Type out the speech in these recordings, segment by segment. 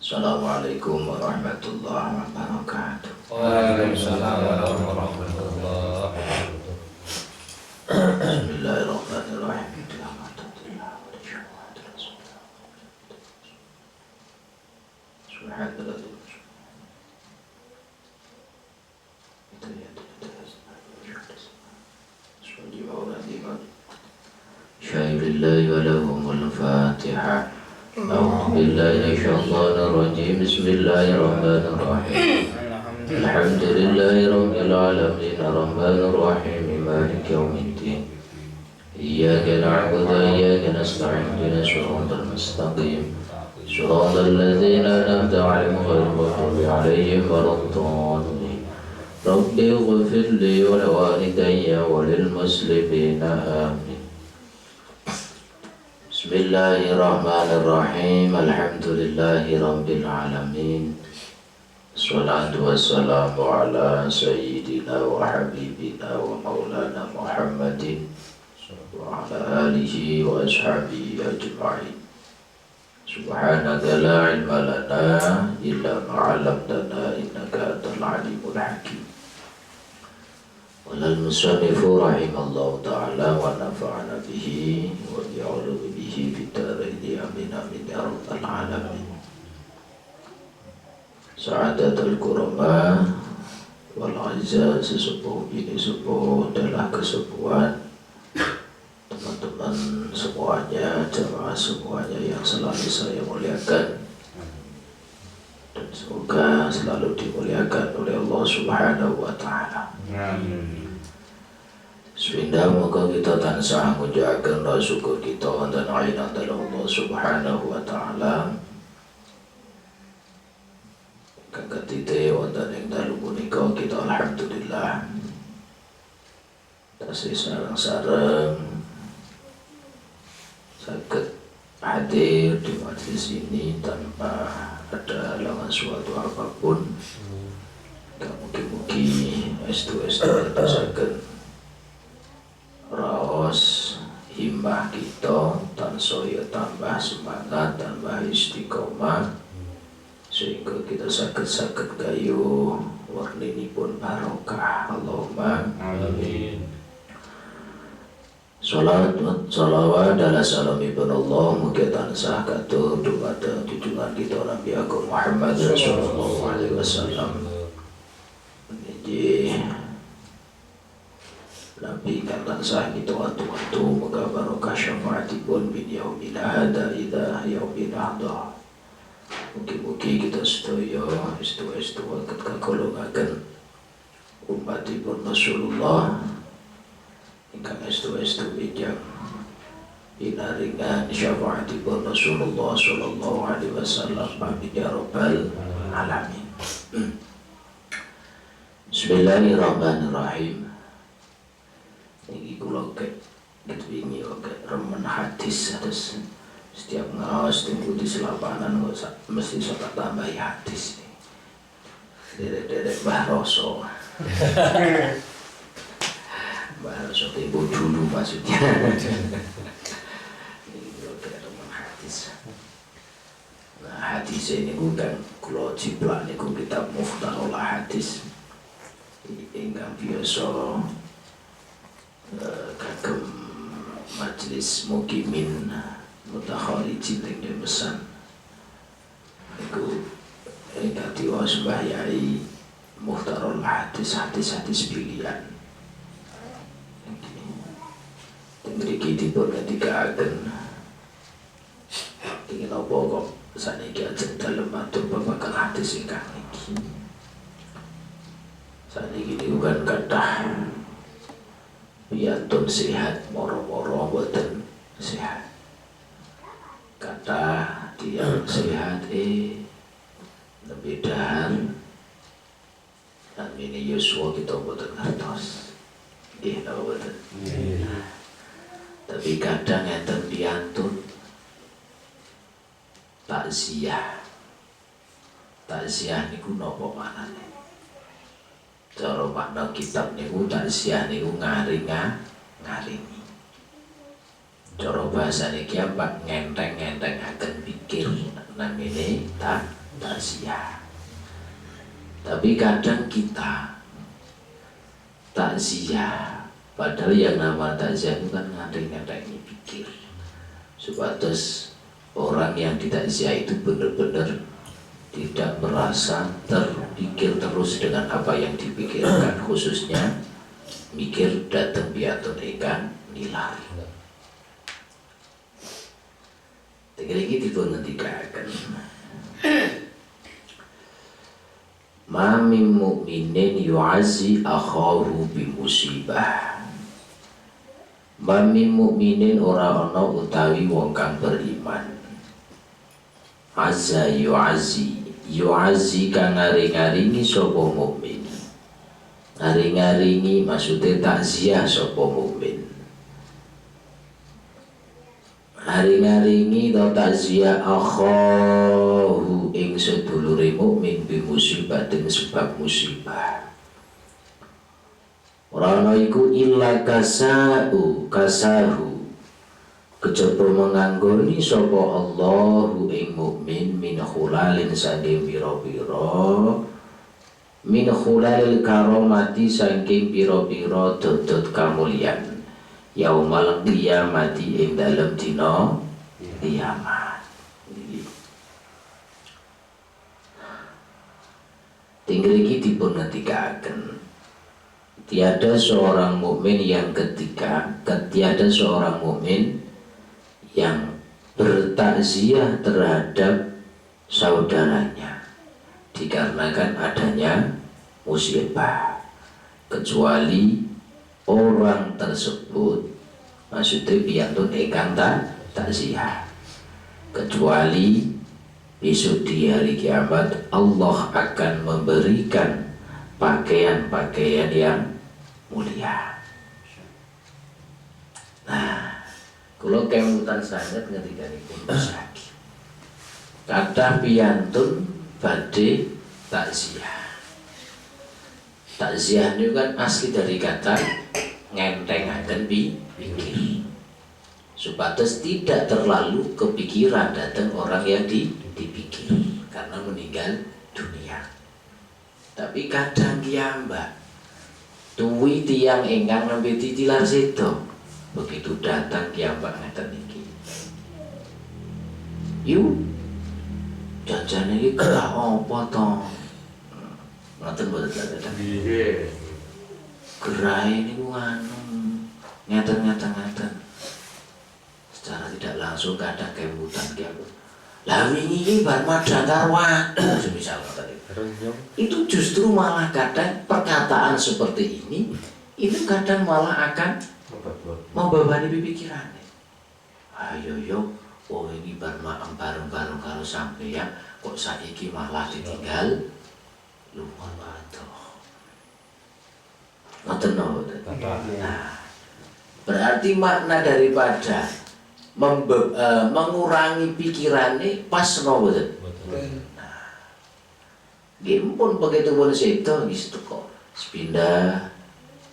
Assalamualaikum warahmatullahi wabarakatuh. Waalaikumsalam warahmatullahi wabarakatuh. Bismillahirrahmanirrahim. Syahidillah wa lahumul fatihah. A'udzu billahi minasyaitonir rajim. Bismillahirrahmanirrahim. Alhamdulillahi rabbil alamin arrahmanir rahim maliki yaumiddin. Iyyaka na'budu wa iyyaka nasta'in ihdinas siratal mustaqim. Siratal ladzina an'amta 'alaihim ghairil maghdubi 'alaihim waladdallin. Rabbi ighfir li wa liwalidayya wa lil muslimina amin. Bismillahirrahmanirrahim. Alhamdulillahi rabbil alamin. Assalatu wassalamu ala sayyidina wa habibina wa maulana Muhammadin wa ala alihi wa ashabihi ajma'in. Subhanaka la ilma lana illa ma 'allamtana innaka antal alimul hakim. Walal musannifu rahimallahu ta'ala wa nafa'ana bihi wa bi'ulumihi bihi bidaraini amin amin ya rabbal alamin. Sa'adatul kurama wal azza, sesepuh bini sepuh adalah kesepuhan teman-teman semuanya, jamaah semuanya yang selalu saya muliakan dan semoga selalu dimuliakan oleh Allah Subhanahu wa ta'ala. Sepindah moga kita tansah ngujahaken rasa syukur kita wonten ayat Allah Subhanahu wa ta'ala. Kang katite wonten ing dalu punika kita alhamdulillah tasih sareng-sareng saged hadir di majelis ini tanpa ada halangan suatu apapun. Mugi-mugi estu-estu dadosaken raos himbah kita tansaya tambah semangat, tambah istiqomah sehingga kita saged gayuh warninipun barokah. Allahumma amin. Salawat adalah salamipun Allah mugi tansah katur dumateng junjungan kita Nabi Agung Muhammad sallallahu alaihi wasallam. Nabi kan tansah kita waktu-waktu moga barokah syafaatipun bin yaumil hada ila yaumil hadha. Mugi-mugi kita sedaya estu-estu saged kagolongaken umatipun Rasulullah ingkang estu-estu bijak pinaringan syafaatipun Rasulullah sallallahu alaihi wasallam. Amin ya rabbal alamin. Bismillahirrahmanirrahim. Ini kula ketwingi kok remen hadis terus setiap ngaos tunggu di selapanan kok mesti sok tambahi hadis nih. Derek-derek Mbah Roso. Mbah Roso ibu dulu maksudnya. Ini kula remen hadis. Nah, hadis ini bukan kula jiplak niku kitab Mukhtarul Hadis. Ingkang biasa kagem majelis mukimin mutakharijin ing pesan iku ingkang diwaos Mbah Yai Mukhtarul hadis pilihan. Mriki dipun ngendikaken ingin apa kok saniki ajeng dalem matur babagan hadis ingkang niki. Saniki niku kan kathah piantun sehat moro-moro boten sehat. Kata tiang sehat lebih dahan namine Yuswa kita boten ngertos. Nggih napa boten? Tapi kadang enten piantun takziah. Takziah niku napa manane? Cara makna kitab niku takziah niku ngaringi. Cara bahasa niki apa ngenteng-ngentengaken pikir namanya takziah. Tapi kadang kita takziah, padahal yang nama takziah itu kan ngadeng-ngadeng pikir. Supados orang yang ditakziah itu benar-benar tidak merasa terpikir terus dengan apa yang dipikirkan, khususnya mikir datang piatun ikan nilar. Tegere iki dipun ngendikaken. Ma min mu'minin yu'azzi akhahu bi musibah. Ma min mu'minin ora ana utawi wong kang beriman. Azza yu'azzi, yu'azzi kang ngaring-ngaringi sapa mukmin. Ngaring-ngaringi maksudnya takziah sapa mukmin. Ngaring-ngaringi atau takziah akhahu ing sedulure mukmin bi musibatin sebab musibah. Ora ana iku illa kasahu kejaba menganggoni sapa Allahu ing mukmin min khulalin saking pira-pira min khulalil karomati saking pira-pira dodot kamulyan yaumal qiyamati ing dalem dina kiamat. Tinggal iki dipun ngendikaken, tiada seorang mukmin yang tiada seorang mukmin yang bertakziah terhadap saudaranya dikarenakan adanya musibah, kecuali orang tersebut maksudnya piantun ingkang takziah, kecuali besok di hari kiamat Allah akan memberikan pakaian-pakaian yang mulia. Nah, kalau kemutan sangat ketika dipun sakit, kata piantun badhe takziah. Takziah itu kan asli dari kata ngentengaken pikir, supados tidak terlalu kepikiran datang orang yang dipikir karena meninggal dunia. Tapi kadang kiambak tuwi tiang ingkang nembe titilar sedo, begitu datang kiambak ngeten iki, yu jajan iki gerah apa to? Ngoten boten dadak. Nggih. Gerah ini anu ngeten. Secara tidak langsung kadang kemutan kiambak. Lah wingi iki bar madang karo aku semisal tadi. Itu justru malah kadang perkataan seperti ini itu kadang malah akan membebani pikirannya. Ayo yo, oh ini bareng-bareng kalau sampeyan kok saiki malah ditinggal lupa waduh. Ngoten mboten. Nah, berarti makna daripada mengurangi pikirannya pas mboten. Nah, gimpun begitu pun seto gitu kok sepindah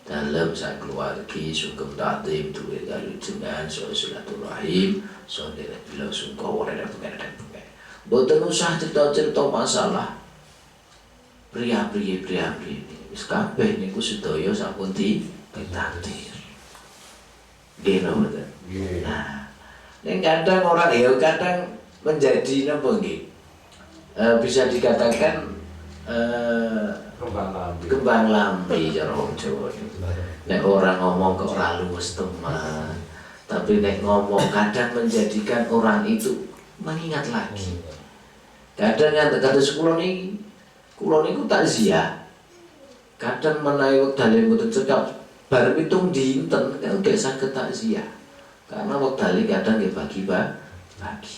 dalam sak keluargi sungkem tatim duwe kalujungan silaturahim saudara bilang sungkawa dan pengen. Mboten usah cerita-cerita masalah pria-pria wis kabeh niku sedaya sampun ditakdir. Nggih mboten. Nah, nek kadang orang ya kadang menjadi napa nggih? Bisa dikatakan kembang lambi cara wong Jawa. Nek orang ngomong kok ora luwes teman, tapi nek ngomong kadang menjadikan orang itu mengingat lagi. Kadang yang kados kula niku takziah. Kadang menawi wektale mboten cekap bar pitung dinten kan gak saged takziah. Karena wektale kadang nggih bagi-bagi.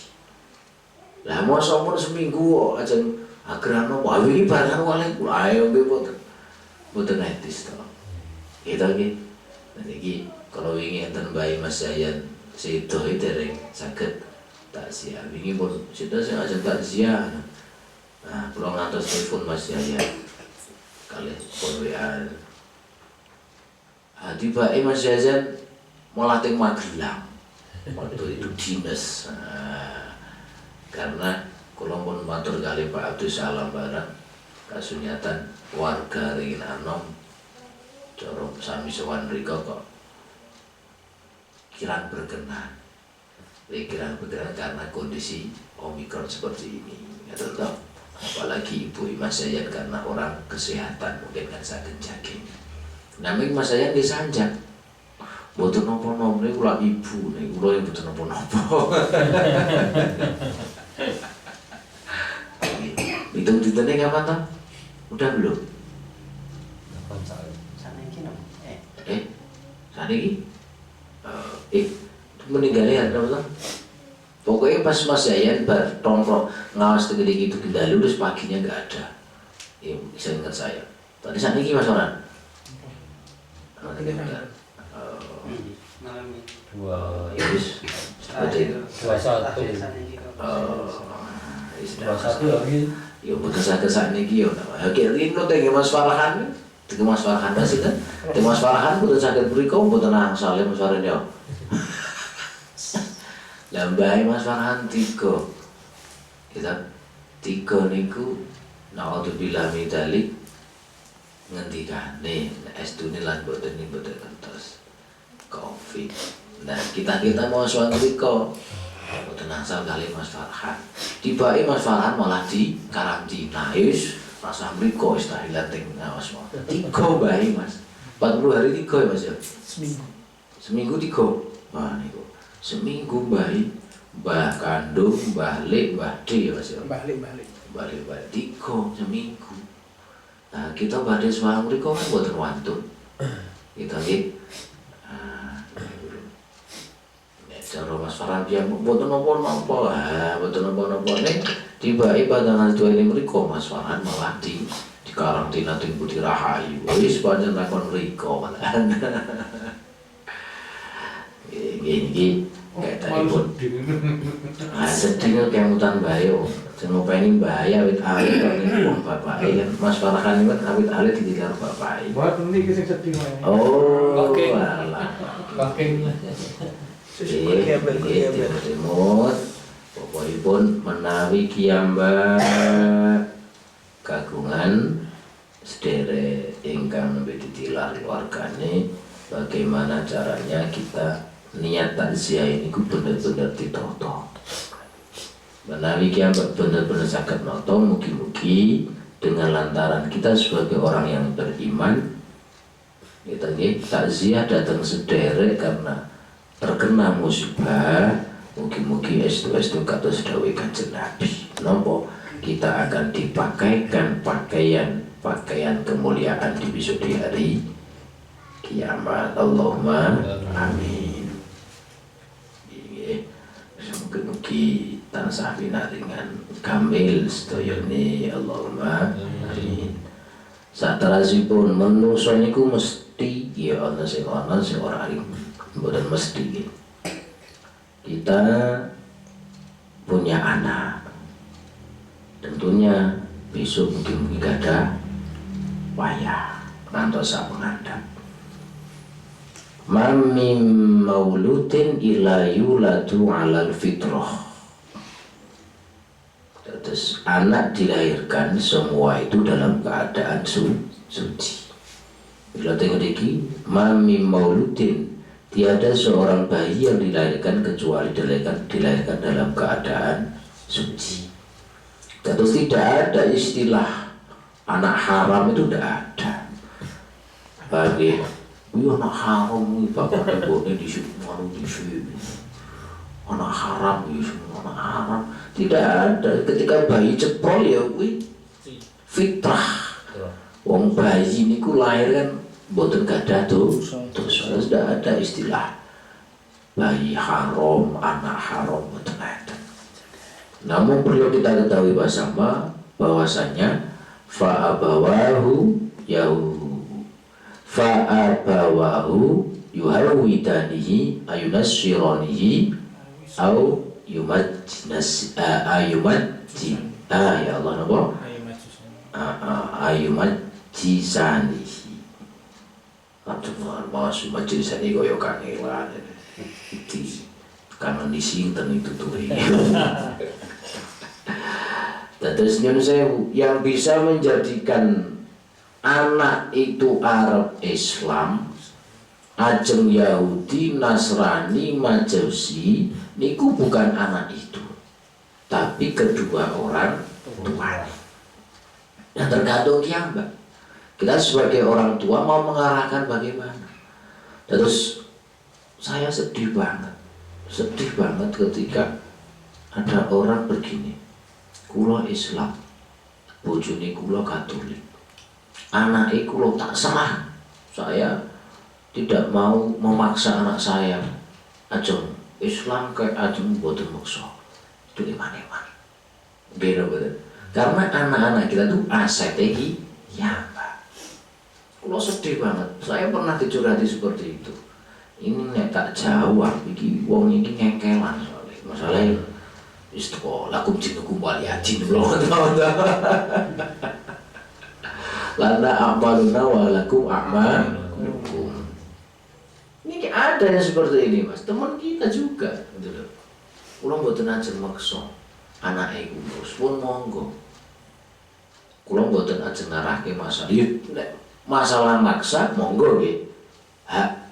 Lah mosok mun seminggu kok ajeng agerano wae iki barang oleh kula ayo nggih boten etis to. Gitu nggih. Niki kalau wingi enten bayi Mas Yayan sedo dereng saged takziah. Wingi pun sedo sing ajeng takziah. Nah, kula ngantos telepon Mas Yayan. Kalih pun WA. Tiba Mas Yayan melatih Magelang. Waktu itu dinas. Karena Kula pun matur kali Pak Abdus Salam barang kasunyatan warga ringin anom cara sami sowan mriko kok kirang berkenan. Kirang berkenan karena kondisi Omikron seperti ini. Ya tetap apalagi Ibu Mas Yayan karena orang kesehatan mungkin kan saged jaging. Namanya Mas Yayan disanjak. Mboten napa-napa niku kula ibu niku kula mboten napa-napa. Hitung ditene kapan toh? Udah belum? Saniki meninggalnya ada apa? Pokoknya pas Mas Yayan bertongkrong ngawas tegede gitu kendali terus paginya nggak ada. Ya bisa ingat saya. Tadi saniki Mas Oran. Dua, Ya wis. Seperti 21. 21 lagi. Ya mboten saged sakniki yo. Ya kirino teng Mas Farhan. Teng Mas Farhan sih kan. Teng Mas Farhan mboten saged mriko mboten angsal Mas Farhan yo. Lambai Mas Farhan 3. Kita 3 niku naudzubillah min dzalik ngendikane estune lan boten kentos Covid. Nah, kita mau sowan mriko boten angsal kali Mas Farhan. Tibake Mas Farhan malah di karantina. Wis rasa mriko wis tahlilan teng ngawas wae. 3 bae Mas. 40 hari 3 ya Mas ya. Seminggu 3. Wah niku. Seminggu bayi Mbah kandung, Mbah Lek, Mbah D ya Mas ya. Mbah Lek 3 seminggu. Nah, kita badhe sawang mriko kan boten wantun. Kita nggih. Cara Mas Farhan pian boten napa-napa. Boten napa-napa ning tibake badangan duwe mriko Mas Farhan malah di karantina teng Budi Rahayu. Wis pancen lakon mriko. Gini kayak tadi pun sedih kemutan bayo semua pengen bahaya awit alit kalau bapak kan Mas Farhan kan awit alit di karo bapak buat nanti kita sedih oh oke timut pokokipun menawi kiamba kagungan sedherek ingkang nembe ditilar keluargane bagaimana caranya kita niat takziah ini benar-benar ditoto. Menawi kiamat benar-benar saged noto, mugi-mugi dengan lantaran kita sebagai orang yang beriman, kita takziah datang sederek karena terkena musibah, mugi-mugi estu-estu kados dawuh Kanjeng Nabi. Nopo kita akan dipakaikan pakaian kemuliaan di besok di hari kiamat. Allahumma amin. Mugi-mugi tansah pinaringan kamil sedayane Allahumma amin. Saterasipun manungsa niku mesti ya ana sing ora alim. Mboten mesti. Kita punya anak. Tentunya besok mungkin ada wayah ngantos sak pengandap. Mamim mauludin ila yuladu alal fitrah. Terus anak dilahirkan semua itu dalam keadaan suci. Bila tengok iki, mamim mauludin tiada seorang bayi yang dilahirkan kecuali dilahirkan dalam keadaan suci. Terus tidak ada istilah anak haram itu tidak ada. Bagi anak haram ini bapak ibunya di sini, anak haram di sini, anak haram tidak ada. Ketika bayi ceprol ya fitrah. Wong bayi ini ku lahir kan boten gadah terus tidak ada istilah bayi haram, anak haram boten ada. Namun perlu kita ketahui bersama bahwasanya fa'abawahu yuhawidanihi ayunassiranihi au ayumajjin ya Allah napa ayumajjisanihi aduh majjisani koyo kangelan iki kangen isi ten itu tuh Terus yang bisa menjadikan anak itu Arab Islam, ajeng Yahudi, Nasrani, Majusi, niku bukan anak itu, tapi kedua orang tuanya. Dan tergantung kiambak. Kita sebagai orang tua mau mengarahkan bagaimana. Terus saya sedih banget ketika ada orang begini, kulo Islam, bojone kulo Katolik, anak kulo tak serah, saya tidak mau memaksa anak saya ajeng Islam kayak ajeng boten maksa, itu iman-iman gitu betul. Karena anak-anak kita tuh aset ya Pak. Kulo sedih banget, saya pernah dicurhati seperti itu. Ini nek tak jawab iki wong iki ngengkelan soalnya masalahnya istiqo lakum jinukum waliyadin belum tahu. Lana amaluna walakum amalukum. Ini ada yang seperti ini mas, teman kita juga gitu loh. Kulo mboten ajeng maksa anak iku terus pun monggo. Kulo mboten ajeng ngarahke masalah. Nek masalah maksa monggo nggih. Hak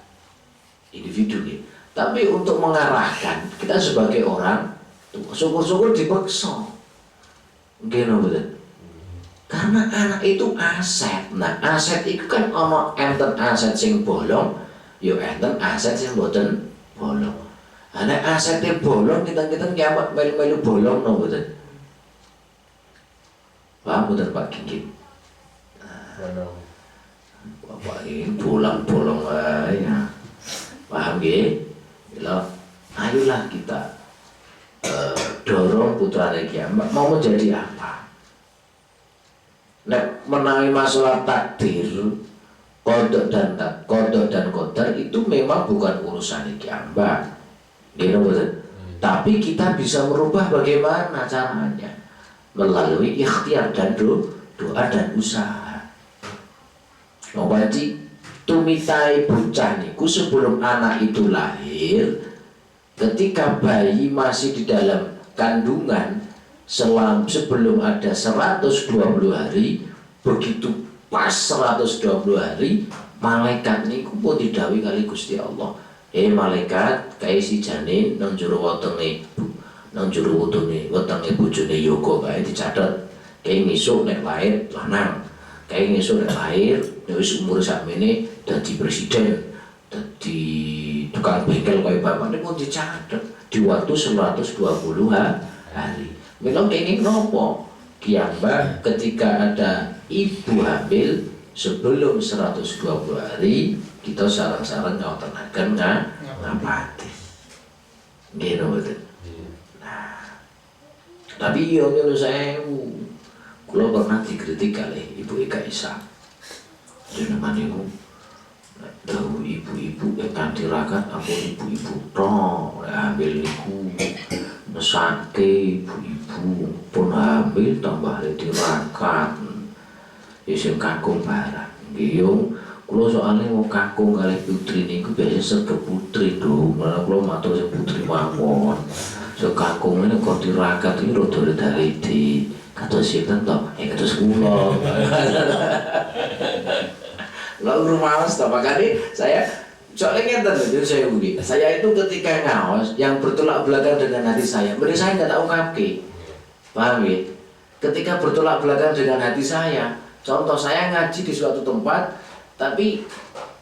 individu nggih. Tapi untuk mengarahkan kita sebagai orang syukur-syukur dipaksa. Nggih napa mboten? Karena anak itu aset. Nah, aset itu kan ono enten aset sing bolong, yo enten aset sing mboten bolong. Ana asete bolong kita-kita kiamat melu-melu bolong no mboten. Paham mboten Pak Kiki? Bolong. Bapak ini bolong-bolong wae ya. Paham nggih? Ayolah kita dorong putrane kiamat mau menjadi apa? Nek menawi masalah takdir, kodok dan kodar itu memang bukan urusan kiamat, gitu betul. Tapi kita bisa merubah bagaimana caranya melalui ikhtiar dan doa dan usaha. Berarti tumitai bocah niku sebelum anak itu lahir, ketika bayi masih di dalam kandungan sebelum ada 120 hari, begitu pas 120 hari malaikat niku pun didhawuhi kali Gusti Allah, malaikat kae si janin nang jero wetenge nang jero wetenge bojone yoga kae dicatet kae ngisuk nek lahir lanang, kae ngisuk nek lahir wis umur sakmene dadi presiden, dadi tukang bengkel kaya bapak niku dicatet di waktu 120 hari. Memang kenging nopo kiambak ketika ada ibu hamil sebelum 120 hari kita sarang-sarang ngawontenaken ngapati. Nggih betul. Nah, tapi yo nyuwun sewu. Kula pernah dikritik kali Ibu Eka Isa. Jenengan niku dawuh ibu-ibu ingkang tirakat ampun ibu-ibu tok hamil niku mesake ibu-ibu pun hamil tambah tirakat isin kakung barang nggih. Kula soalnya mau kakung kali putri niku biasa sergap putri dong, malah kula matur sing putri mawon. So kakung ini kok tirakat iki rada daliti kados sinten to? Kados kula. Lalu males toh, makanya saya soalnya ngeten saya budi. Saya itu ketika ngaos yang bertolak belakang dengan hati saya, berarti saya nggak tahu kaki, paham ya? Ketika bertolak belakang dengan hati saya, contoh saya ngaji di suatu tempat, tapi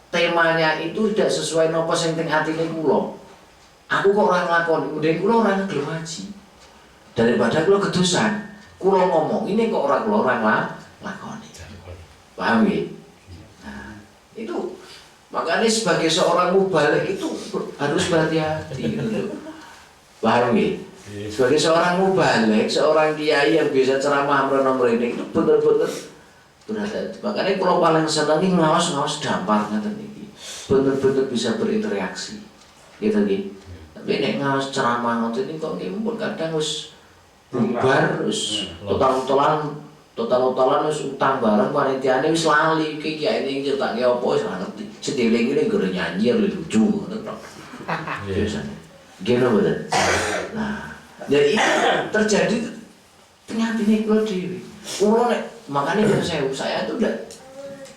temanya itu tidak sesuai nopo sing teng atine kula. Aku kok orang lakon, kemudian kula orang gelem ngaji. Daripada kula kedusan, kula ngomong ini kok orang lakoni. Paham ya? Itu makanya sebagai seorang mubalik itu harus berhati-hati gitu. Paham ya? Sebagai seorang mubalik, seorang kiai yang bisa ceramah mrene itu bener-bener berhati-hati. Makanya kalau paling seneng ngawas dampar ngaten iki. Bener-bener bisa berinteraksi. Gitu nggih. Tapi nek ngawas ceramah ngoten iki kok nggih pun kadang wis bubar wis total-totalan wis utang bareng panitiane wis lali iki kiai ning ceritake apa wis ora ngerti. Sediling ini gara nyanyi lucu ngoten tok. Biasane. Gimana betul? Nah, jadi itu terjadi tengah ini kula dhewe. Kula nek makane saya itu udah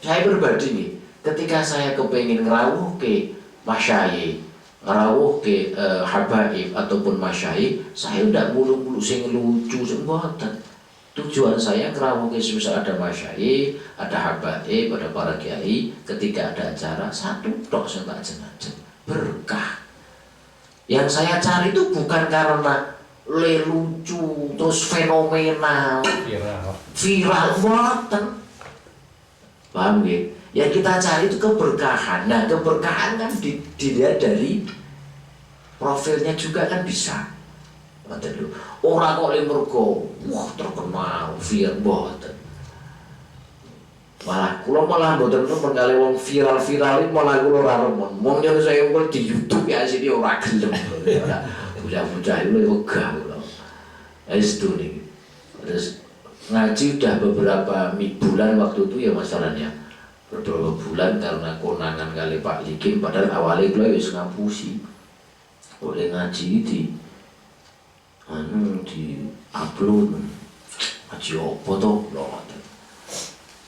saya pribadi nih, ketika saya kepengin ngrawuhke masyayikh, ngrawuhke habaib ataupun masyayikh, saya udah mulu-mulu sing lucu sing mboten. Tujuan saya ngrawuhke semisal ada masyayikh, ada habaib, ada para kiai, ketika ada acara satu tok sing tak jenajeng berkah. Yang saya cari itu bukan karena lucu terus fenomenal viral mboten. Paham ya? Yang kita cari itu keberkahan. Nah, keberkahan kan dilihat dari profilnya juga kan bisa. Orang kok mergo wah terkenal viral mboten. Malah mboten temen kali wong viral malah kula ora remen. Wong yen saya kok di YouTube ya sini ora gelem. Bocah-bocah itu wegah kula. Wis itu nih. Terus ngaji udah beberapa bulan waktu itu ya masalahnya. Beberapa bulan karena konangan kali Pak Likin, padahal awalnya kula wis ngapusi. Oleh ngaji di upload ngaji apa toh lho.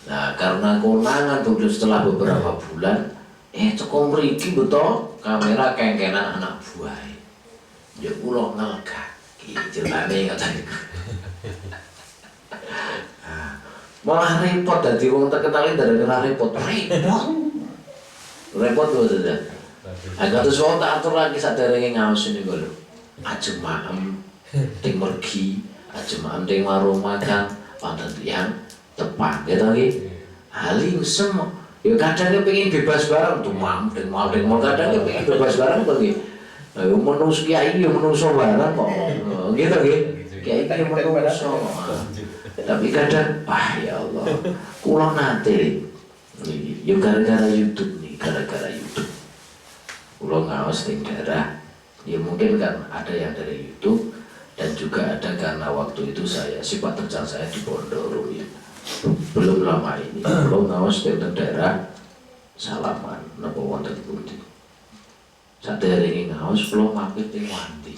Nah, karena konangan tuh setelah beberapa bulan, teko mriki beto kamera kengkenan anak buah. Ya kula ngelgaki ceritane ngoten niku. Malah repot dadi wong terkenal darah repot. Repot lho dadak. Agak terus wong tak atur lagi saderenge ngaos niku lho. Aja maem ting mergi, aja maem ting warung makan, wonten tiyang tepak gitu nggih. Haling semua. Ya kadang pengen bebas barang tuh mam kadang pengen bebas barang to nggih. Ayo menungso kiai yo menungso barang kok. Gitu nggih. Kiai iki menungso. Tapi kadang ya Allah, kula nate ya gara-gara YouTube nih, gara-gara YouTube. Kula ngaos ning daerah. Ya mungkin kan ada yang dari YouTube dan juga ada karena waktu itu saya sifat terjang saya di Pondok ya. Belum lama ini belum ngawas dari daerah Salaman napa wonten pundi saderenge ngawas kula mampir teng Wanti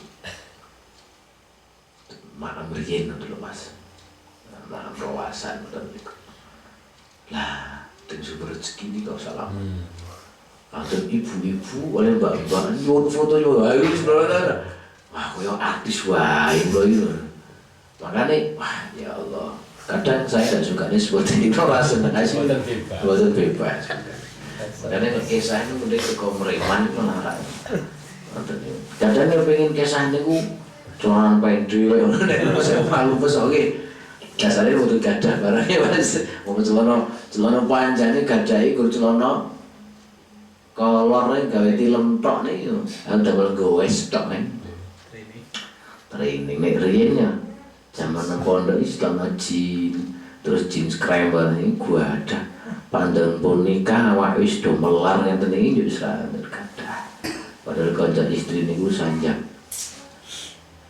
malam riyen lho Mas malam rawasan ngoten niku lah teng sumber rezeki iki kok salam ada ibu-ibu oleh mbak-mbak nyuwun foto yo ayo saudara wah koyo artis wae lho iki makane wah ya Allah kadang saya tidak suka nih seperti itu rasanya buatan bebas karena kisah itu udah ke komreman itu larang kadang dia pengen kisah itu colonan pendek saya malu besok dasarnya untuk gadah barangnya mas mau celana panjangnya gadai kalau celana kolornya gawe tilem tok nih ada bergowes tok nih training nih riennya zaman pondok Islam jin terus jin scramble ini gua ada pandang pun nikah awak wis do melar ngeten iki yo wis ra kathah padahal kanca istri niku sanjang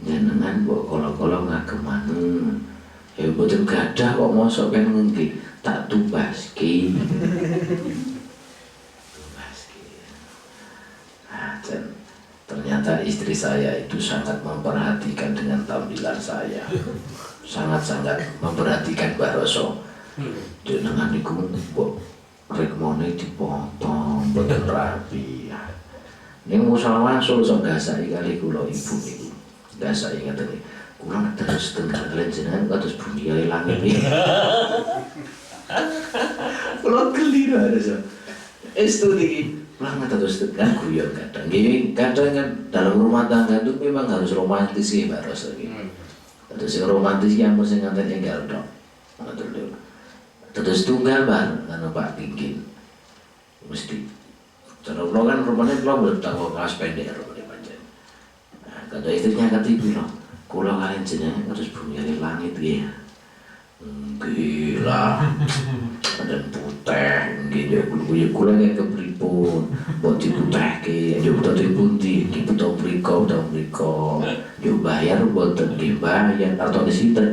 jenengan mbok kala-kala ngageman ya mboten gadah kok mosok kan ngengki tak tubaski ternyata istri saya itu sangat memperhatikan dengan tampilan saya, sangat-sangat memperhatikan Mbak Roso. Jenengan niku mbok rekmone dipotong, boten rapi. Ning musala Solo sok gasaki kali kula ibu niku. Gasaki ngeten iki. Kula nek terus tengah jenengan kados bumi kali langit iki. Kula geli harus. Estudi Lama terus kan guyon kadang, kadang kan dalam rumah tangga itu memang harus romantis sih Mbak Ros lagi. Terus yang romantis yang mesti ngantar tinggal dong, terus tunggal bar, karena Pak Tingkin mesti. Cara lo kan rumahnya lo belum tahu kaos pendek rumahnya panjang. Nah, kata istrinya kata ibu lo, kalau kalian jenengan harus punya langit ya. Gila, dan putih, gitu. Kulo yang kepripun, buat diputih ke, jauh tadi pundi, kita tahu beriko, jauh bayar buat bayar atau di situ,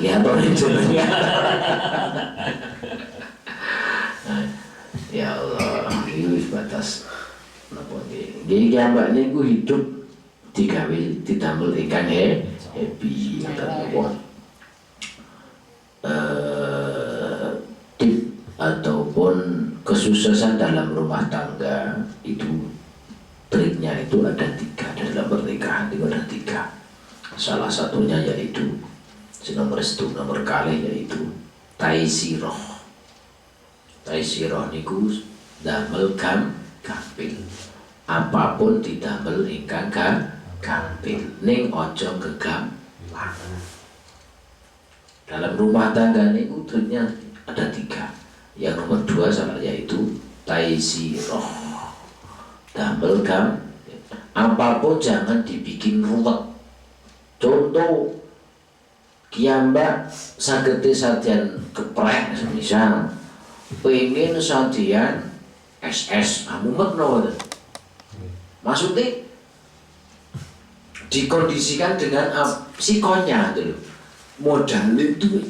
ya atau di situ. Ya Allah, ini batas, napa ini? Jadi gambaknya gue hidup digawe ditambel ikan happy, kata tip ataupun kesuksesan dalam rumah tangga itu triknya itu ada 3. Dalam pernikahan itu ada 3. Salah satunya yaitu nomor kali yaitu taisiroh. Taisiroh niku damel gampil. Apapun didamel ingkang gampil ning aja kegampang. Dalam rumah tangga niku triknya ada 3. Yang nomor 2 salah yaitu taisiroh. Damel apapun jangan dibikin ruwet. Contoh kiambak sagete sadyan keprek misal pengen sadyan SS mumet no. Maksudnya dikondisikan dengan psikonya itu loh. Modal itu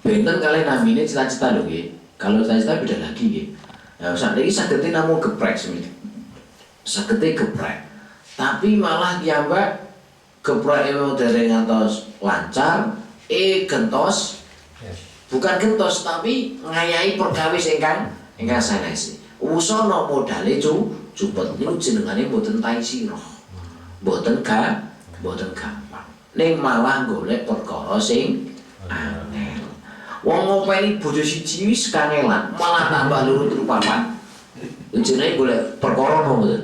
benten kalian namanya cita-cita loh ya. Kalau cita-cita beda lagi ya. Nah, saat ini sagete namun geprek sebenarnya. Sagete geprek. Tapi malah kiambak geprek emang dari ngantos lancar, gentos, bukan gentos tapi ngayai perkawis ingkang sanes. Usono modale cepet niku jenengane mboten taisiroh. Mboten gampang. Ning malah golek perkara sing angel. Wong ngopeni bojo siji wis kangelan, malah tambah loro telu papat. Jenenge golek perkara mboten.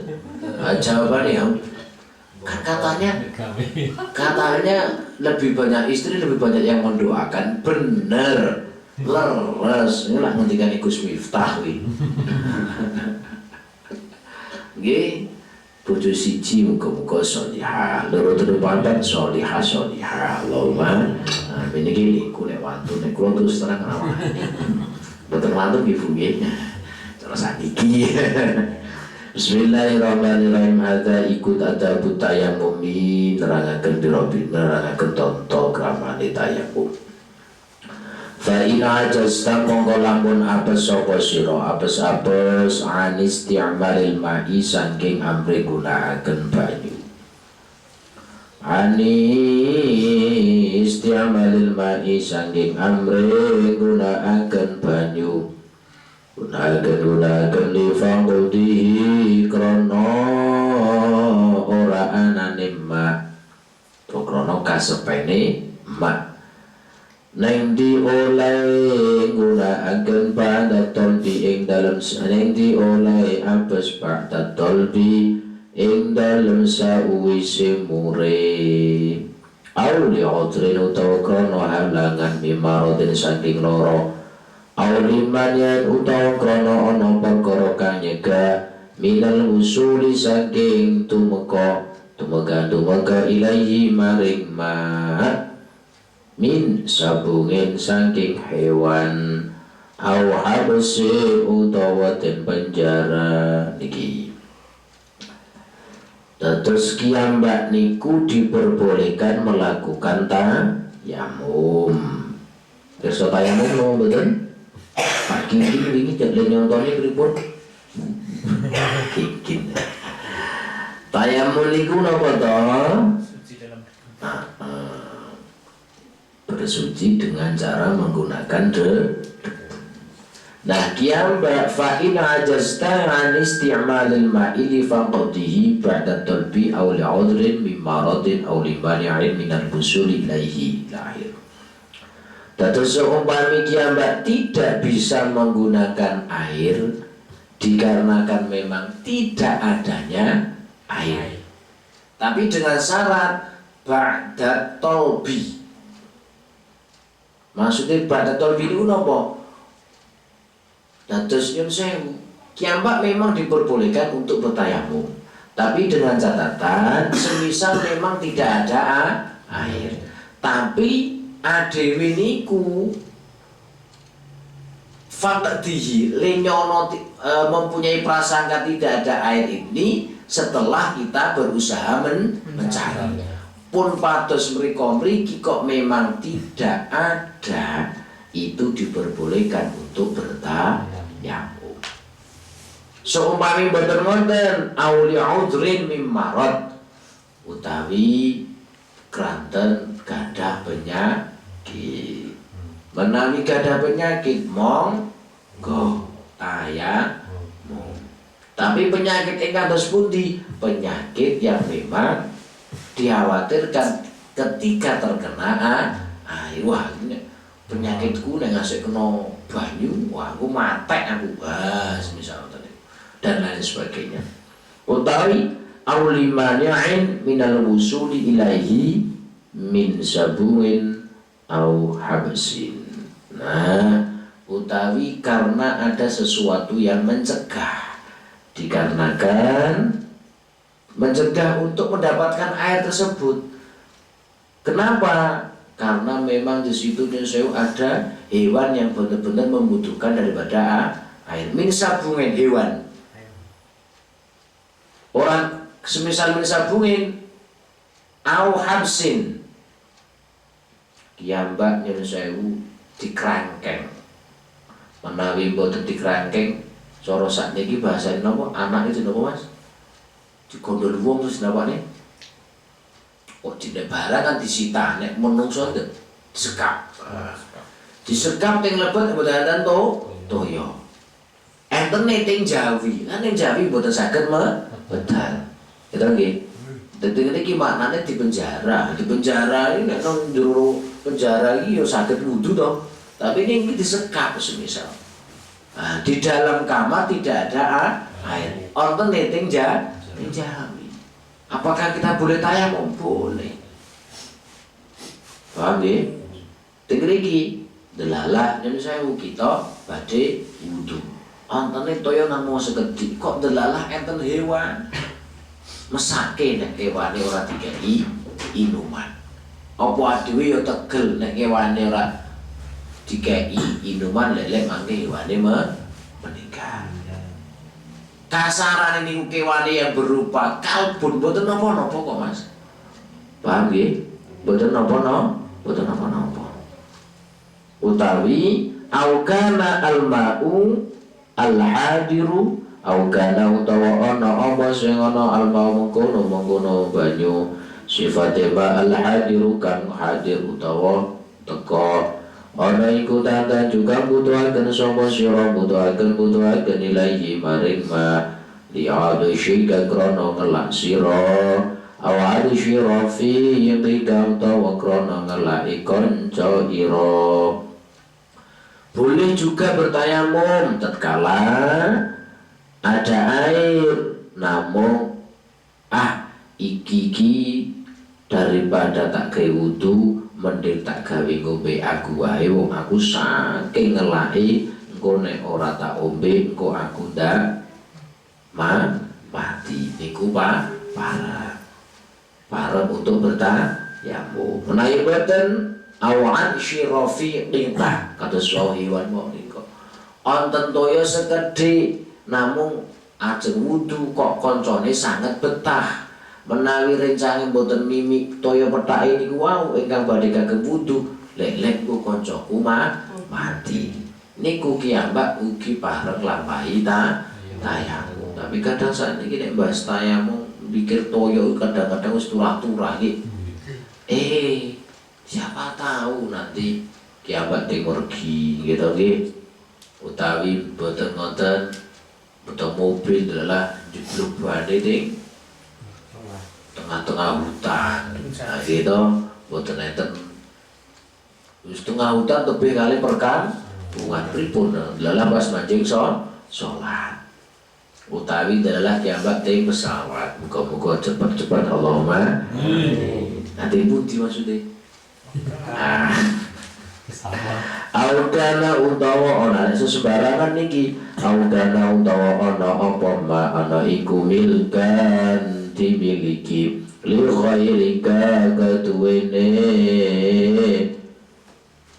Jawabane ya kan katanya lebih banyak istri lebih banyak yang mendoakan bener leres ini lah ngendikan Gus Miftah wi nggih bojo siji muga-muga sholihah loro telu papat sholihah Allahumma amin iki niku nek wantun nek kula terus terang awak mboten wantun ibu nggih terus sakiki. Bismillahirrahmanirrahim. Hadza ikut adabut tayammum nerangaken birobi nerangaken tonto kramane tayammum. Fa in ajasta mongko lamun apes sapa sira apes an isti'malil ma'i saking amre gunakaken banyu. Ani isti'malil ma'i saking amre gunakaken banyu. Gunakan li faqdihi krono ora anane ma to krono kasepene ma neng di oleh gunakan pada tolbi ing dalam neng di oleh apes pada tolbi ing dalam sawise mure au li udrin utawa krono halangan mimarodin saking loro Auliman yang utawa krono ono perkara kang nyegah minal usuli saking tumeka ilaihi maring ma min sabungin saking hewan au habsi utawa den penjara niki. Terus kiambak niku diperbolehkan melakukan tayamum. Pirsa tayamum no betul? Pak Kikin ini jadi nyontoni pripun? Kikin. Tayamum niku napa to? Suci dalam bersuci dengan cara menggunakan Nah, kiambak fa in ajasta an isti'malil ma'i li faqdihi ba'da talbi aw li'udrin min maradin aw li mani'in min al-busul ilaihi lahir. Dados umpami kiambak tidak bisa menggunakan air dikarenakan memang tidak adanya air. Tapi dengan syarat ba'da talbi. Maksudnya ba'da talbi itu napa? Dados nyun sewu, kiambak memang diperbolehkan untuk bertayamum. Tapi dengan catatan semisal memang tidak ada air. Tapi adewe niku faqdihi lenyono mempunyai prasangka tidak ada air ini setelah kita berusaha mencari. Pun pados mriki kok memang tidak ada, itu diperbolehkan untuk bertayamum. Seumpami boten wonten auli udrin mim marad utawi kranten gadah penyakit menawi gadah penyakit monggo tayammum. Tapi penyakit ingkang kados pundi? Penyakit yang memang dikhawatirkan ketika terkena air. Wah, penyakitku nek ngasih kena banyu, wah aku matek aku. Misal dan lain sebagainya. Utawi aulimani'in minal wusuli ilaihi min sabungin au habsin. Nah, utawi karena ada sesuatu yang mencegah, dikarenakan mencegah untuk mendapatkan air tersebut. Kenapa? Karena memang di situ ada hewan yang benar-benar membutuhkan daripada air. Min sabungin hewan. Orang semisal min sabungin au habsin. Kiambak nyun sewu dikrangkeng. Menawi mboten dikrangkeng, cara sakniki bahasane napa? Anak itu napa, Mas? Digondol wong terus napane? Kok dene barang kan disita, nek menungso disekap. Disekap teng lebet mboten toya. Enten teng Jawi. Lah ning Jawi mboten saged medal. Itu nggih. Dadi niki maknane di penjara. Di penjara ini nek nang jero penjara iki ya saged wudu to. Tapi ini disekap semisal. Nah, di dalam kamar tidak ada air. Onten teng Jawi. Apakah kita boleh tayamum? Boleh. Paham nggih? Teng mriki delalah yen sewu kita badhe wudu. Ontene toya namung sekedhik kok delalah enten hewan. Mesake nek kewane ora dikeki inuman. Apa adewe ya tegel nek kewane ora dikeki inuman lelek mangke hewane meninggal. Kasarane niku kewane yang berupa kalbun mboten napa-napa kok Mas. Paham nggih? Mboten napa-napa. Utawi aukana alma'u alhadiru aukana utawa ana apa sing ana alma'u mengkono banyu sifate ma alhadiru kang hadir utawa teka. Ana iku tanda juga butuhaken sapa sira butuhaken ilahi maring ma li'adu syika krono ngelak sira awadi sira fi yaqika utawa krono ngelak kanca ira. Boleh juga bertayamum tatkala ada air, namun iki daripada tak gawe wudu mending tak gawe ngombe aku wae wong aku saking ngelaki engko nek ora tak ombe engko aku ndak mati niku parah untuk bertayamum. Menawi boten awan syirafi qintah kados hewan mok niku onten toya sekedhik namung ajeng wudu kok koncone sanget betah. Menawi rencane mboten mimik toya petake niku wau ingkang badhe kagem wudu lek ku kancaku mati niku kiambak ugi pareng lampahi tayamum. Tapi kadang sakniki nek bahas tayamum pikir toya kadang-kadang wis turah-turah iki. Siapa tahu nanti kiambak demurgi gitu nggih. Utawi mboten ngoten betul mobil adalah jubluk badhe ding tengah-tengah hutan. Nah gitu mboten enten wis tengah hutan tebih kali perkampungan pripun lalah pas mancing salat utawi adalah kiambak teng pesawat muga-muga cepat-cepat Allahumma nanti pundi maksudnya audana utawa ana sesembarangan niki audana utawa ana apa ma ana iku milkan dimiliki li ghairika katuwene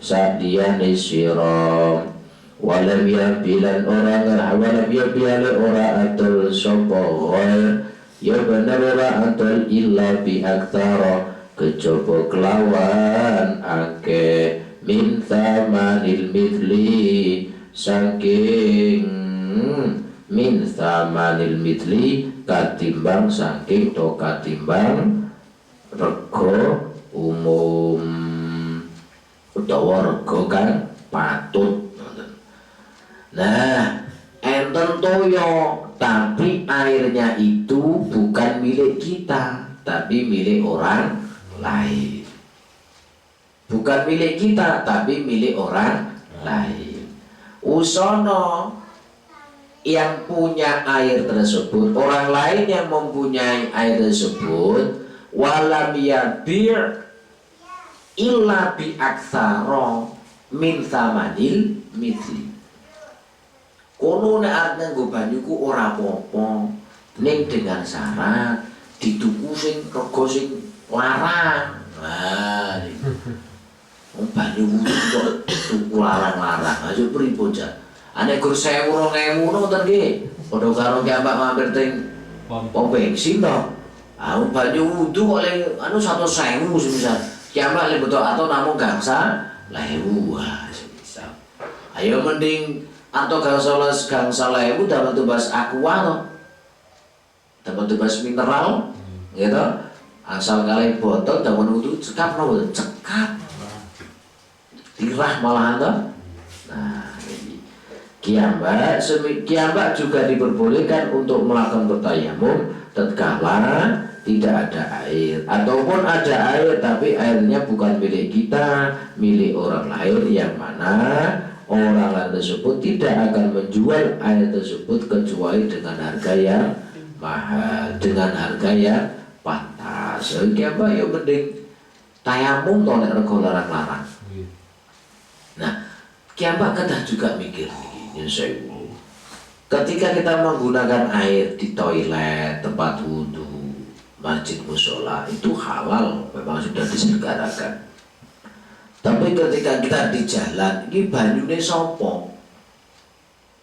sadiyane sira walam yabilan orang walam yabilan ora atul sapa ghair ya bener ora atul illa bi aktsara kejaba kelawan akeh min thamanil mithli saking min thamanil mithli katimbang saking to katimbang rego umum utawa rego kang tapi milik orang lain. Bukan milik kita tapi milik orang lain. Usono yang punya air tersebut, orang lain yang mempunyai air tersebut, walam yabir illa bi aktsara min thamanil mithli. Kono nek arep nggo banyuku ora apa-apa, ning dengan syarat dituku sing rega sing larang. Nah, banyu wudu kok tuku larang-larang. Ayo pripun jan? Ane gur 1000 2000 ngoten nggih. Padha karo kiambak mampir teng pom bensin to. Ah banyu wudu kok le anu 100.000 semisal. Kiambak le betul atau namung gangsa 1000. Wah, semisal. Ayo mending atau gangsa 1000 dapat tubas aqua to. Dapat tubas mineral gitu. Asal kalian botol dapat wudu cekap no cekap. Tirah malahan toh. Nah, kiambak juga diperbolehkan untuk melakukan bertayamum tatkala tidak ada air, ataupun ada air tapi airnya bukan milik kita, milik orang lain, yang mana orang lain tersebut tidak akan menjual air tersebut kecuali dengan harga yang mahal, dengan harga yang pantas. Kiambak ya mending tayamum toh nek rego larang-larang. Nah, kiambak kadang juga mikir begini, sewu. Ketika kita menggunakan air di toilet, tempat wudhu, masjid musola, itu halal, memang sudah disegarakan. Tapi ketika kita di jalan, ini banyune sopo.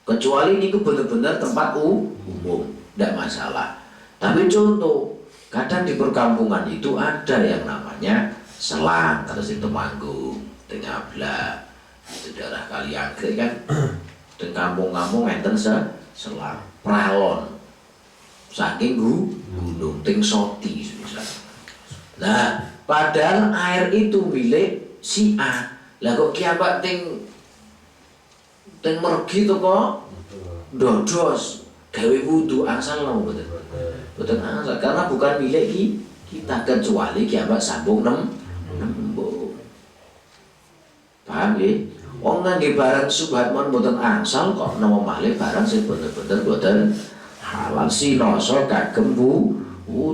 Kecuali ini benar-benar tempat umum, tidak masalah. Tapi contoh, kadang di perkampungan itu ada yang namanya selang, terus itu Temanggung, Tengabla. Itu daerah Kaliangkrik kan, dan kampung-kampung enten selang pralon saking gunung ting soti misalnya. Nah, padahal air itu milik si A. Lah kok kiambak ting mergi to kok dodos gawe wudu asal lho betul. Betul asal karena bukan milik kita, kecuali kiambak sambung nembung. Paham ya? Wong ngangge barang subhat mon mboten angsal kok nama malih barang sing bener-bener mboten halal. Sinoso kagem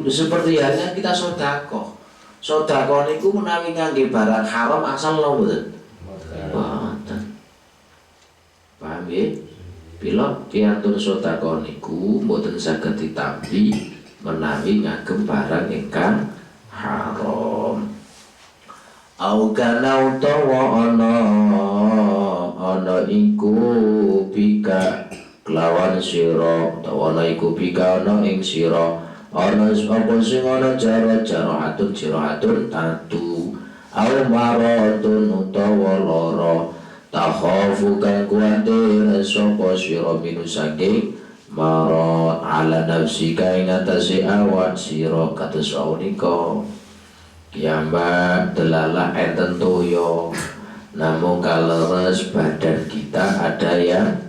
seperti halnya kita sedekah. Sedekah niku menawi ngangge barang haram asal lho mboten. Mboten. Paham ya? Bila piantun sedekah niku mboten saged ditampi menawi ngagem barang ingkang haram. Au kana utawa ana iku bika kelawan sira utawa ana iku bika ana ing sira ana apa sing ana jaro-jarohatun jirahatun tatu au maratun utawa lara takhafu kang kuwatir sapa sira minu saking marat ala nafsika ing atase awak sira kados awunika. Kiambak delalah enten toyo, namun kaleres badan kita ada yang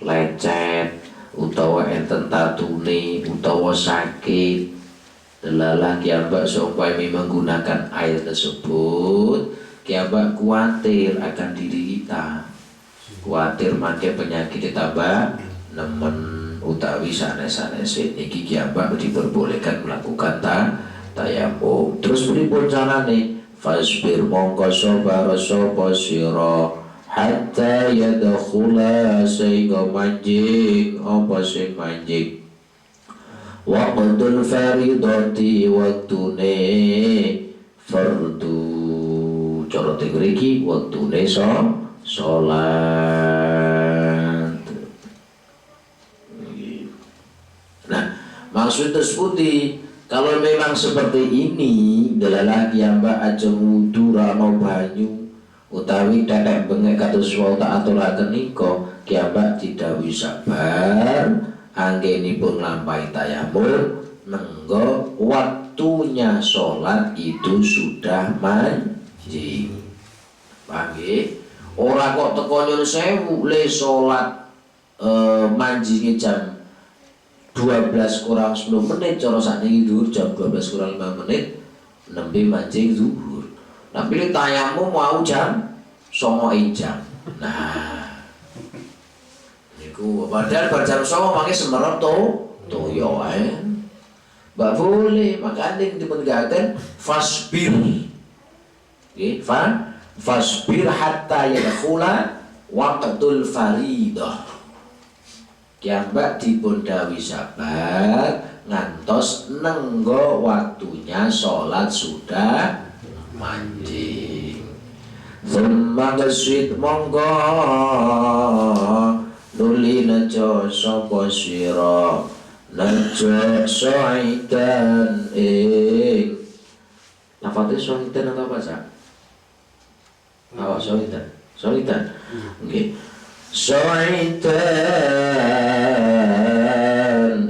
lecet, utawa enten tatune, utawa sakit. Delalah kiambak seumpami menggunakan air tersebut, kiambak khawatir akan diri kita, khawatir makin penyakit ditambah nemen utawi sanes-sanes niki kiambak diperbolehkan melakukan tayamum. Terus pripun carane? Fasbir mongko sabar sapa sira hatta yadkhula sehingga manjing apa sing manjing waqtul faridati waktune fardu cara mriki waktune salat. Nah, maksud tersebut kalau memang seperti ini delalah kiambak ajeng wudu rano banyu utawi tetek bengek kados wau tak aturaken nika, kiambak tidak bisa sabar anggenipun lampahi tayamum nenggo waktunya sholat itu sudah manjing. Paham nggih? Ora kok teko nyun sewu le sholat manjinge jam 12 kurang 10 menit cara sakniki zuhur jam 12 kurang 5 menit nembe mancing zuhur. Nah pilih tayamum mau jam 09.00 jam. Nah niku padahal bar jam 09.00 mangke semerep toyo ae. Mbak boleh makane dipun gakaken fasbir. Nggih, fasbir hatta yadkhula waqtul faridah. Kiambak dipun dawuhi sabar ngantos nenggo waktunya sholat sudah mancing. Thumma qasid monggo nuli nejo sapa sira nejo soidan ing lafate soidan atau apa sah? Awak soidan nggih. Soidan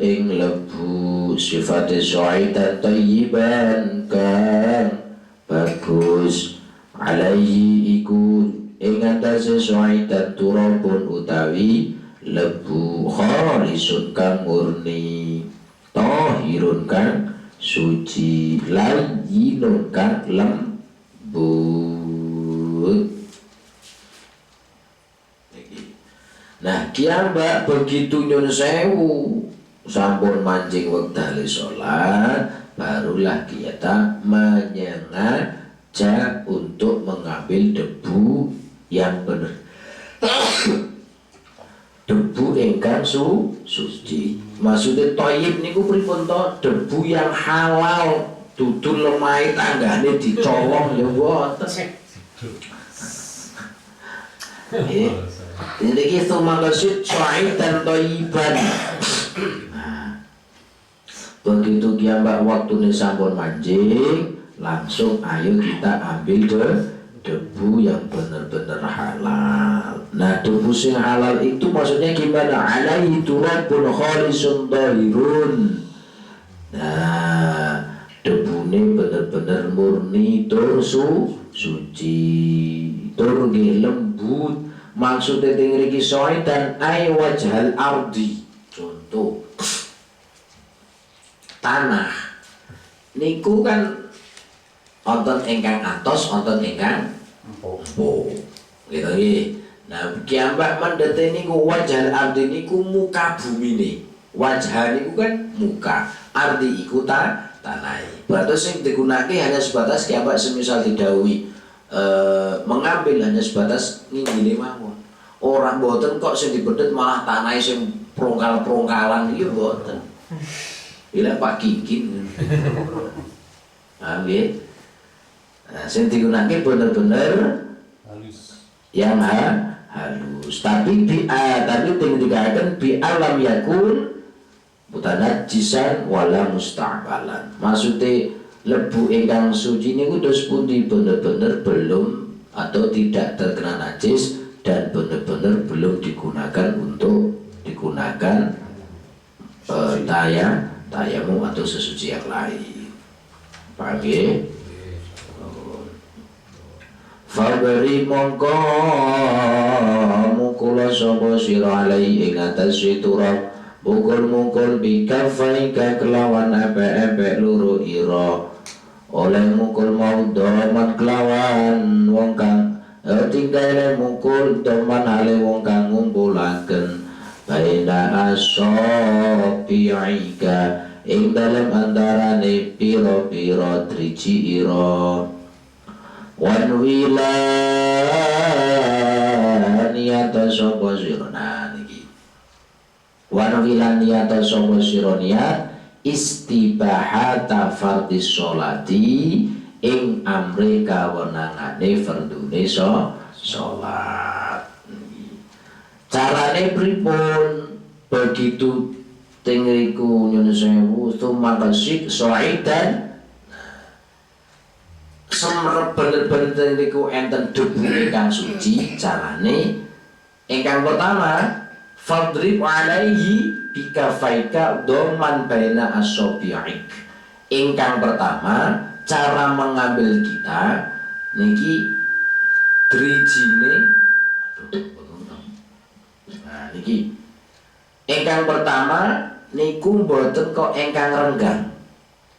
ing lebu sifatnya soidan tayyiban kang bagus alaihi iku ing atase soidan turabun utawi lebu khalisun kang murni tahirun kang suci layyinun kang lembut. Nah kiambak begitu nyun sewu sampun mancing wekdal sholat barulah kita menyengaja untuk mengambil debu yang benar. Debu ingkang suci. Maksudnya thayyib niku pripun to? Debu yang halal, dudu lemai tanggane dicolong ya mboten. Ini kita mengesut soidan thayyiban. Begitu kiambak waktu sampun mancing, langsung ayo kita ambil debu yang benar-benar halal. Nah debu yang halal itu maksudnya gimana? Alaihi turabun khalisun dhahirun. Nah debu ini benar-benar murni tur suci, tur lembut. Maksudnya tinggi soidan ay wajhal ardi. Contoh tanah niku kan wonten ingkang atos, wonten ingkang empuk. Gitu nggih. Nah, kiambak mendete niku wajhal ardi niku muka bumi nih. Wajah niku kan muka, ardi iku tanah. Berarti sing digunakake hanya sebatas kiambak semisal didhawuhi mengambil hanya sebatas nginggile mawon. Orang boten kok sing dibedet malah tanah sing prongkal-prongkalan iki boten. Bila Pak Kikin. Ambil. Nah, sing digunakake bener-bener halus. Yang halus. Tapi dikatakan bi alam yakun mutanajjisan wala musta'balan. Maksudnya lebu ingkang suci niku dos pundi bener-bener belum atau tidak terkena najis dan bener-bener belum digunakan untuk tayamum atau sesuci yang lain. Paham ya? Fabri mongko mukula sapa sira alai ing atase turab mukul bikafaika kelawan epek-epek loro ira oleh mukul mau domat kelawan wong kang tinggal mukul doman hale wong kang ngumpulaken baina asobiika ing dalem antarane pira-pira driji ira wan wilan niyata sapa sira niki wan wilan niyata sapa sira niat istibahata fardis sholati ing amre kawenangane fardune sholat. Carane pripun? Begitu teng riku nyun sewu tumakasik soidan semerep bener-bener teng riku enten debu ingkang suci. Carane ingkang pertama fadrib alaihi bikafaika doman baina asobi'ik. Ingkang pertama cara mengambil kita niki drijine nah niki ingkang pertama niku mboten kok ingkang renggang,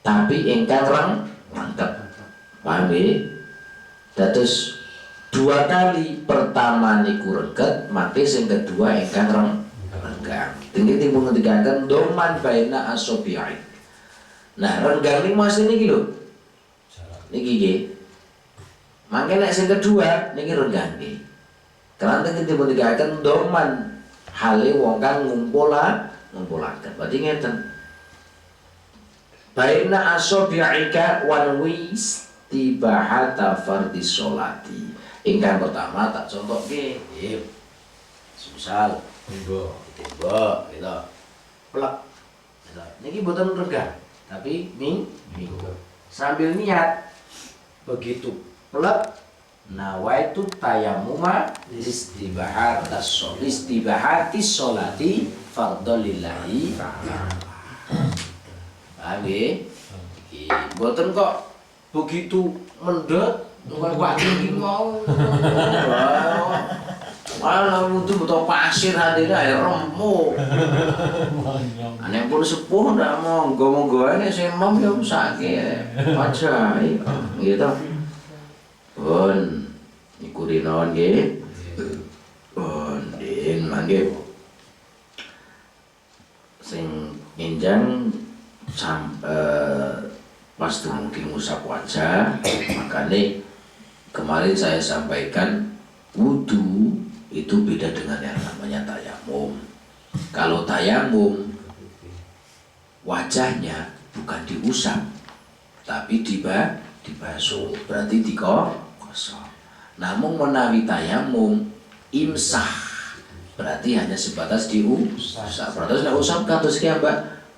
tapi ingkang rengkep. Paham nggih? Dados 2 kali, pertama niku rengket, mate sing kedua ingkang renggang. Tinggi timbul ngendikaken doman baina asobi'in. Nah, renggang niku maksud niki lho. Niki nggih. Mangke nek sing kedua niki renggang nggih. Karena tinggi timbul ngendikaken doman hale wong kang ngumpulaken. Berarti ngeten. Baina asobi'ika wan wis tibahata fardhi sholati. Ingkang pertama tak contohke, misal tiba gitu. Plek. Gitu. Niki boten renggang, tapi minggu. Sambil niat begitu plek nawaitu tayammuma istibahati sholati fardholillahi ta'ala. Paham nggih? Boten kok begitu mendhet wak tinggi mau. Malah butuh pasir hadine ae remuk. Nek pun sepuh ndak monggo-monggo ae sing nom yo sakit. Ajaib gitu. Pun niku dinaon nggih. Pun din mangke sing enjang pas mungkin ngusap wajah, makanya kemarin saya sampaikan wudu itu beda dengan yang namanya tayamum. Kalau tayamum wajahnya bukan diusap tapi dibasuh, berarti dikosong. Namun menawi tayamum imsah berarti hanya sebatas diusap. Berarti nek usap kados ki Mbak,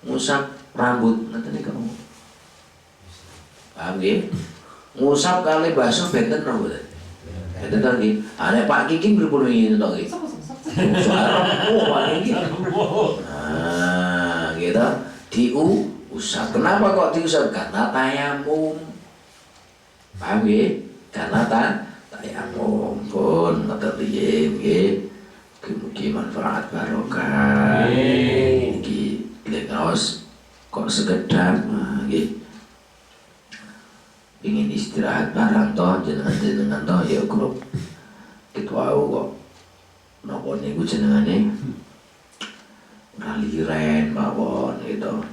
ngusap rambut nanti nih kamu. Paham nggih? Ngusap kali basuh benten lho mboten. Benten to nggih. Nek Pak Kiki pripun wingi to nggih? Pak Kiki. Nah, gitu. Diusap. Kenapa kok diusap? Karena tayamum. Paham nggih? Karena tayamum pun ngoten nggih. Mugi manfaat barokah. Iki lekas kok sekedar nggih. Ingin istirahat barang toh jenengan toh ya grup gitu wau kok napa niku jenengane raliren mawon gitu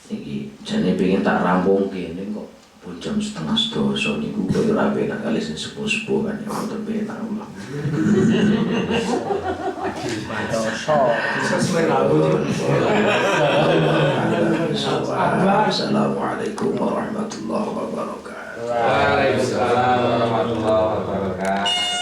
iki jane pengen tak rampung kene kok pun jam 11:30 niku kok ora penak kali sing sepuh-sepuh kan ya wonten penak Allah. Assalamualaikum warahmatullahi wabarakatuh. Waalaikumsalam warahmatullahi wabarakatuh.